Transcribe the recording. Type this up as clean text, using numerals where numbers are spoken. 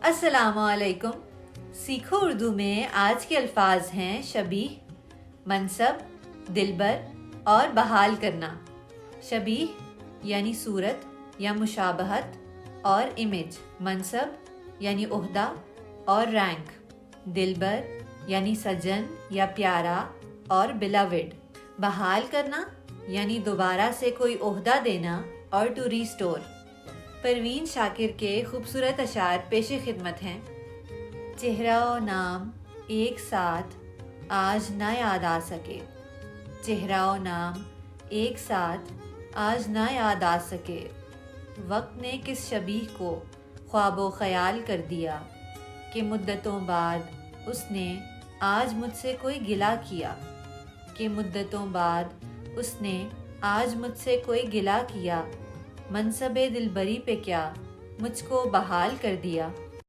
السلام علیکم. سیکھو اردو میں آج کے الفاظ ہیں شبیہ، منسب، دلبر اور بحال کرنا. شبیہ یعنی صورت یا مشابہت اور امیج، منصب یعنی عہدہ اور رینک، دلبر یعنی سجن یا پیارا اور بلاوڈ، بحال کرنا یعنی دوبارہ سے کوئی عہدہ دینا اور ٹو ریسٹور. پروین شاکر کے خوبصورت اشعار پیش خدمت ہیں. چہرہ و نام ایک ساتھ آج نہ یاد آ سکے، چہرہ و نام ایک ساتھ آج نہ یاد آ سکے. وقت نے کس شبیہ کو خواب و خیال کر دیا کہ مدتوں بعد اس نے آج مجھ سے کوئی گلہ کیا، کہ مدتوں بعد اس نے آج مجھ سے کوئی گلہ کیا. منصب دلبری پہ کیا مجھ کو بحال کر دیا.